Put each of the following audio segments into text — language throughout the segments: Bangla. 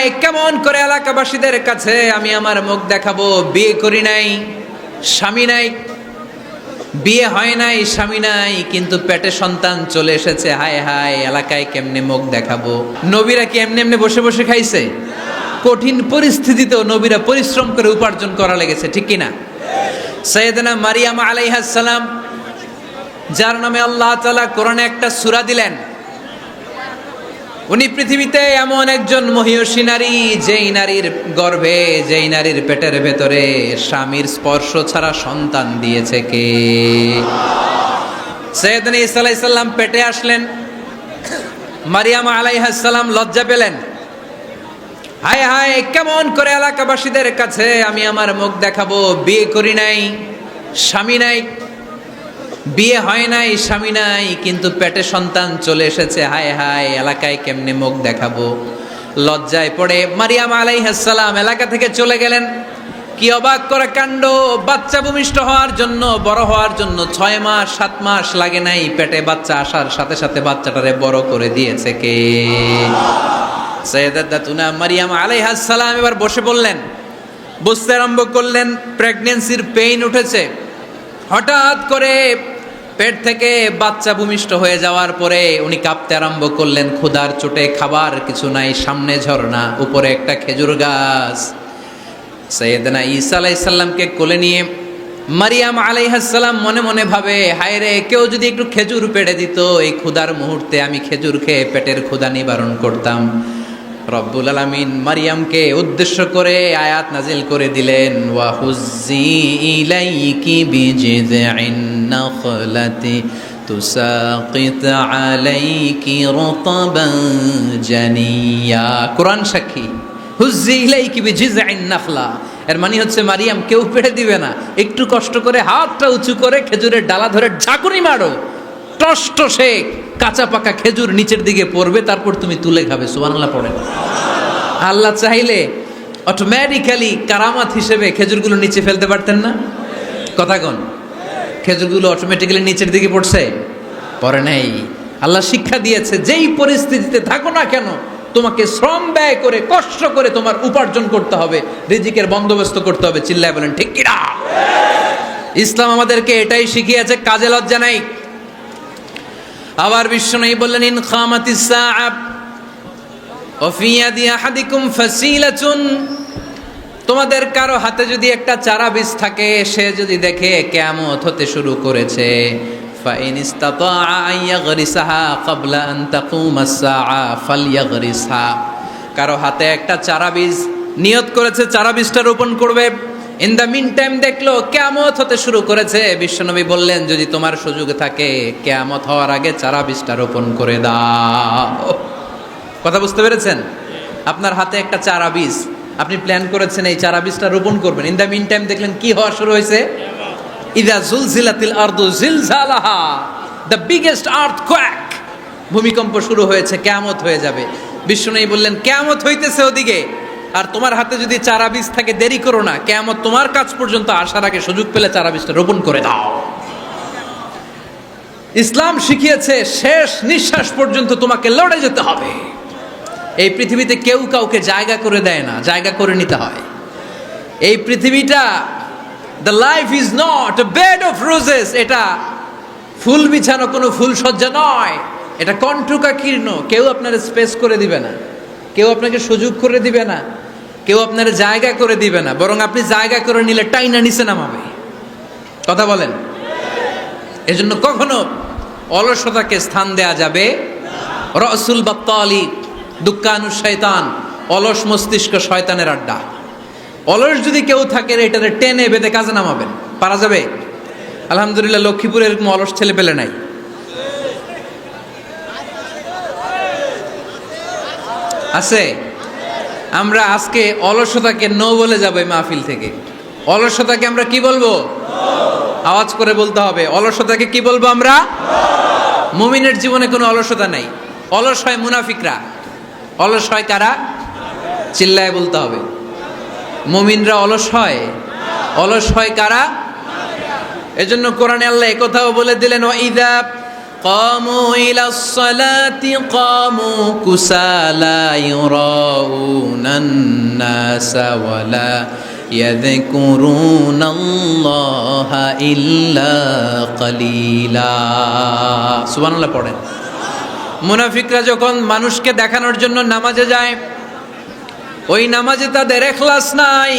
হায় কেমন করে এলাকাবাসীদের কাছে আমি আমার মুখ দেখাবো? বিয়ে করি নাই, স্বামী নাই, বিয়ে হয় নাই, স্বামী নাই, কিন্তু পেটে সন্তান চলে এসেছে। হায় হায়, এলাকায় কেমনে মুখ দেখাবো? নবীরা কি এমনি এমনি বসে বসে খাইছে? কঠিন পরিস্থিতিতেও নবীরা পরিশ্রম করে উপার্জন করা লেগেছে, ঠিক কিনা? সাইয়েদনা মারিয়াম আলাইহিস সালাম, যার নামে আল্লাহ তাআলা কোরআনে একটা সূরা দিলেন, উনি পৃথিবীতে এমন একজন মহিয়সী নারী, যেই নারীর গর্ভে, যেই নারীর পেটের ভেতরে স্বামীর স্পর্শ ছাড়া সন্তান দিয়েছে কে? সাইয়েদনা ঈসা আলাইহিস সালাম পেটে আসলেন, মারিয়াম আলাইহিস সালাম লজ্জা পেলেন। হায় হায় কেমন করে এলাকাবাসীদের কাছে আমি আমার মুখ দেখাবো? বিয়ে করি নাই, স্বামী নাই, বিয়ে হয় নাই, স্বামী নাই, কিন্তু পেটে সন্তান চলে এসেছে। হায় হায়, এলাকায় কেমনে মুখ দেখাবো? লজ্জায় পড়ে মারিয়াম আলাইহিস সালাম এলাকা থেকে চলে গেলেন। কি অবাক করা কাণ্ড! বাচ্চা ভূমিষ্ঠ হওয়ার জন্য, বড় হওয়ার জন্য 6 মাস 7 মাস লাগে নাই, পেটে বাচ্চা আসার সাথে সাথে বাচ্চাটারে বড় করে দিয়েছে কে? সাইয়েদাতুনা মারিয়াম আলাইহিস সালাম এবার বসে বললেন, বুঝতে আরম্ভ করলেন প্রেগন্যান্সির পেইন উঠেছে। হঠাৎ করে পেট থেকে বাচ্চা ভূমিষ্ঠ হয়ে যাওয়ার পরে উনি কাঁপতে আরম্ভ করলেন। ক্ষুধার চোটে খাবার কিছু নাই, সামনে ঝর্ণা, উপরে একটা খেজুর গাছ। সাইয়েদনা ঈসা আলাইহিস সালামকে কোলে নিয়ে মারিয়াম আলাইহিস সালাম মনে মনে ভাবে, হায় রে, কেউ যদি একটু খেজুর পেড়ে দিত, এই ক্ষুধার মুহূর্তে আমি খেজুর খেয়ে পেটের ক্ষুধা নিবারণ করতাম। রব্বুল আলামিন মারিয়ামকে উদ্দেশ্য করে আয়াত নাজিল করে দিলেন, ওয়া হুজ্জি ইলাইকি বিজিযিন নাখলাতি তুসাকিত আলাইকি রতাবান জানিয়া। কোরআন সাক্ষী, হুজ্জি ইলাইকি বিজিযিন নাখলা, এর মানে হচ্ছে মারিয়াম, কেউ পেড়ে দিবে না, একটু কষ্ট করে হাতটা উঁচু করে খেজুরের ডালা ধরে ঝাঁকুনি মারো, টসটসে কাঁচা পাকা খেজুর নিচের দিকে পড়বে, তারপর তুমি তুলে খাবে। সুবহানাল্লাহ পড়েন। আল্লাহ চাইলে অটোমেটিক্যালি কারামাত হিসেবে খেজুরগুলো নিচে ফেলতে পারতেন না? কথা কোন? খেজুরগুলো অটোমেটিক্যালি নিচের দিকে পড়ছে? পড়ে নাই। আল্লাহ শিক্ষা দিয়েছে, যেই পরিস্থিতিতে থাকো না কেন, তোমাকে শ্রম ব্যয় করে, কষ্ট করে তোমার উপার্জন করতে হবে, রিজিকের বন্দোবস্ত করতে হবে। চিল্লায় বলেন ঠিক কিনা? ইসলাম আমাদেরকে এটাই শিখিয়েছে, কাজে লজ্জা নাই। আবার বিশ্বনবী বললেন, ইন খামাতিস সাআ ওয়া ফি ইয়াদি আহাদিকুম ফাসিলাতুন, তোমাদের কারো হাতে যদি একটা চারা বীজ থাকে, সে যদি দেখে কিয়ামত হতে শুরু করেছে, ফা ইন ইসতাতা আন ইয়াগরিসাহা ক্বাবলা আন তাকুমাস সাআ ফালইয়াগরিসহা, কারো হাতে একটা চারা বীজ নিয়ত করেছে, চারা বীজটা রোপণ করবে, ইন দ্য মিন টাইম দেখলো কিয়ামত হতে শুরু করেছে, বিশ্বনবী বললেন, যদি তোমার সুযোগ থাকে কিয়ামত হওয়ার আগে চারা বীজটা রোপণ করে দাও। কথা বুঝতে পেরেছেন? আপনার হাতে একটা চারা বীজ, আপনি প্ল্যান করেছেন এই চারা বীজটা রোপণ করবেন, ইন দ্য মিন টাইম দেখলেন কি হওয়া শুরু হয়েছে? ইযা জুলজিলাতিল আরদু জিলজালাহা, দ্য বিগেস্ট আর্থকোয়েক, ভূমিকম্প শুরু হয়েছে, কিয়ামত হয়ে যাবে। বিশ্বনবী বললেন, কিয়ামত হইতেছে ওদিকে, আর তোমার হাতে যদি চারা বীজ থাকে, দেরি করো না, কিয়ামত তোমার কাছ পর্যন্ত আসার আগে সুযোগ পেলে চারা বীজটা রোপণ করে দাও। ইসলাম শিখিয়েছে শেষ নিঃশ্বাস পর্যন্ত তোমাকে লড়ে যেতে হবে। এই পৃথিবীতে কেউ কাউকে জায়গা করে দেয় না, জায়গা করে নিতে হয়। এই পৃথিবীটা, the life is not a bed of roses, এটা ফুল বিছানো কোনো ফুলসজ্জা নয়, এটা কণ্টকাকীর্ণ। কেউ আপনার স্পেস করে দিবে না, কেউ আপনাকে সুযোগ করে দিবে না, কেউ আপনার জায়গা করে দিবে না, বরং আপনি জায়গা করে নিলে টাইনা নিচে নামাবে। কথা বলেন? এজন্য কখনো অলসতাকে স্থান দেয়া যাবে। রসুল বাত্তালি দুক্কানু শয়তান, অলস মস্তিষ্ক শয়তানের আড্ডা। অলস যদি কেউ থাকে, এটারে টেনে বেঁধে কাজে নামাবেন, পারা যাবে? আলহামদুলিল্লাহ, লক্ষ্মীপুরে এরকম অলস ছেলে পেলে নাই। আছে? আমরা আজকে অলসতাকে নো বলে যাবো এই মাহফিল থেকে। অলসতাকে আমরা কি বলবো? আওয়াজ করে বলতে হবে, অলসতাকে কি বলবো আমরা? মুমিনের জীবনে কোনো অলসতা নাই। অলস হয় মুনাফিকরা। অলস হয় কারা? চিল্লায় বলতে হবে। মুমিনরা অলস হয়? অলস হয় কারা? এজন্য কোরআনে আল্লাহ একথাও বলে দিলেন, ওয়া ইযা قاموا إلى الصلاة قاموا كسالى يراءون الناس ولا يذكرون الله إلا قليلا সুবহানাল্লাহ পড়েন। মুনাফিকরা যখন মানুষকে দেখানোর জন্য নামাজে যায়, ওই নামাজে তাদের ইখলাস নাই,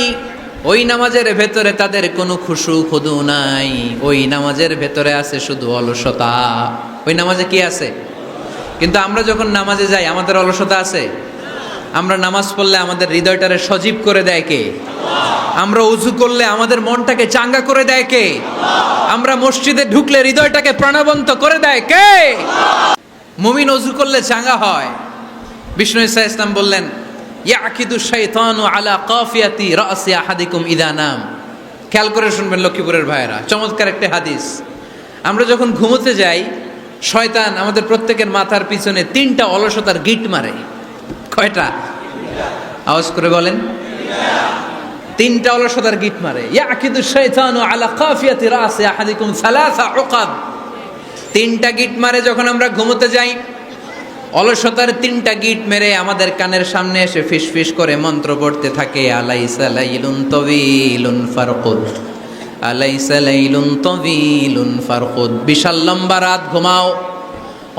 ওই নামাজের ভেতরে তাদের কোনো খুশু খুদু নাই, ওই নামাজের ভেতরে আছে শুধু অলসতা। ওই নামাজে কি আছে? কিন্তু আমরা যখন নামাজে যাই আমাদের অলসতা আছে? আমরা নামাজ পড়লে আমাদের হৃদয়টারে সজীব করে দেয় কে? আমরা উযু করলে আমাদের মনটাকে চাঙ্গা করে দেয় কে? আমরা মসজিদে ঢুকলে হৃদয়টাকে প্রাণবন্ত করে দেয় কে? মুমিন উযু করলে চাঙ্গা হয়। বিষ্ণু ঈসা ইসলাম বললেন, ইয়াকিদু শাইতানু আলা কাফিয়াতি রাসি আহাদিকুম ইদা নাম। খেয়াল করে শুনবেন লক্ষ্মীপুরের ভাইয়েরা, চমৎকার একটা হাদিস। আমরা যখন ঘুমোতে যাই, শয়তান আমাদের প্রত্যেকের মাথার পিছনে 3টা অলসতার গিট মারে। কয়টা? আওয়াজ করে বলেন। 3টা অলসতার গিট মারে। ইয়াকিদু শাইতানু আলা কাফিয়াতি রাসি আহাদিকুম সালাসা উকাব। 3টা গিট মারে যখন আমরা ঘুমোতে যাই। অলসতার 3টা গিট মেরে আমাদের কানের সামনে এসে ফিসফিস করে মন্ত্র পড়তে থাকে, আলাইসা লাইলুন তাওয়িলুন ফারকুদ, আলাইসা লাইলুন তাওয়িলুন ফারকুদ। বিশাল লম্বা রাত, ঘুমাও,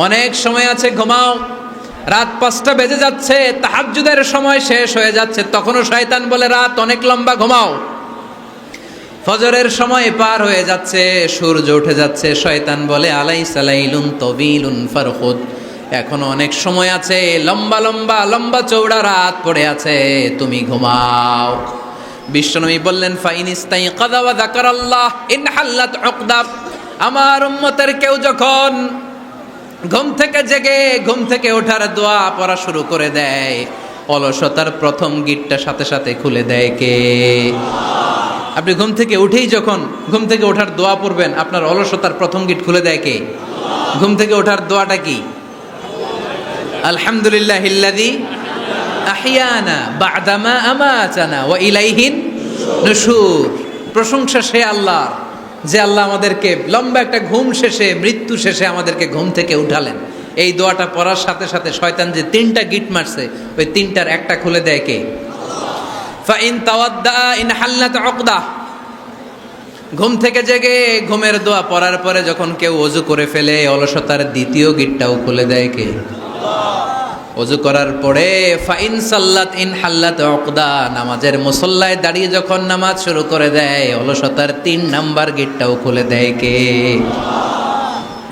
অনেক সময় আছে, ঘুমাও। রাত 5টা বেজে যাচ্ছে, তাহাজ্জুদের সময় শেষ হয়ে যাচ্ছে, তখনও শয়তান বলে রাত অনেক লম্বা, ঘুমাও। ফজরের সময় পার হয়ে যাচ্ছে, সূর্য উঠে যাচ্ছে, শয়তান বলে আলাইসা লাইলুন তাওয়িলুন ফারকুদ, এখনো অনেক সময় আছে, লম্বা লম্বা লম্বা চৌড়া রাত পড়ে আছে, তুমি ঘুমাও। বিশ্বনবী বললেন, ফাইন ইস্তাইকাযা ওয়া যাকারাল্লাহ ইনহাল্লাত উকদা। আমার উম্মতের কেউ যখন ঘুম থেকে জেগে ঘুম থেকে ওঠার দোয়া পড়া শুরু করে দেয়, অলসতার প্রথম গিটটা সাথে সাথে খুলে দেয় কে? আপনি ঘুম থেকে উঠেই যখন ঘুম থেকে ওঠার দোয়া পড়বেন, আপনার অলসতার প্রথম গিট খুলে দেয় কে? ঘুম থেকে ওঠার দোয়াটা কি? আলহামদুলিল্লাহিল্লাযী আহইয়ানা বা'দামা আমাতানা ওয়া ইলাইহিন নুশুর। প্রশংসা সে আল্লাহ, যে আল্লাহ আমাদেরকে লম্বা একটা ঘুম শেষে, মৃত্যু শেষে আমাদেরকে ঘুম থেকে উঠালেন। এই দোয়াটা পড়ার সাথে সাথে শয়তান যে 3টা গিট মারছে, ওই 3টার একটা খুলে দেয় কে? ফাইন তাওয়াদ্দা ইনহাল্লাত উকদা। ঘুম থেকে জেগে ঘুমের দোয়া পড়ার পরে যখন কেউ ওযু করে ফেলে, অলসতার দ্বিতীয় গিটটাও খুলে দেয় কে? ওযু করার পরে ফাইন সাল্লাত ইনহাল্লাত উকদা, নামাজের মুসল্লায় দাঁড়িয়ে যখন নামাজ শুরু করে দেয়, অলসতার 3 নাম্বার গিটটাও খুলে দেয় কে?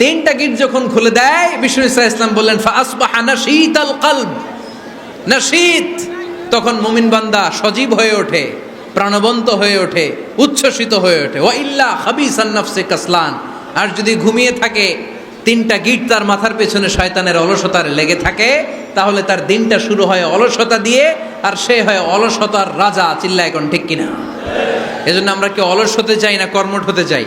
3টা গিট যখন খুলে দেয়, বিষ্ণু ঈসা ইসলাম বললেন, ফাসবাহা নাশীতাল কলব। নাশীত, তখন মুমিন বান্দা সজীব হয়ে ওঠে, প্রাণবন্ত হয়ে ওঠে, উচ্ছ্বসিত হয়ে ওঠে। ওয়া ইল্লা খাবিসান নাফসি কাসলান। আর যদি ঘুমিয়ে থাকে, 3টা গিট তার মাথার পেছনে শয়তানের অলসতার লেগে থাকে, তাহলে তার দিনটা শুরু হয় অলসতা দিয়ে, আর সে হয় অলসতার রাজা। চিল্লায় এখন ঠিক কিনা? এজন্য আমরা কি অলস হতে চাই না কর্মঠ হতে চাই?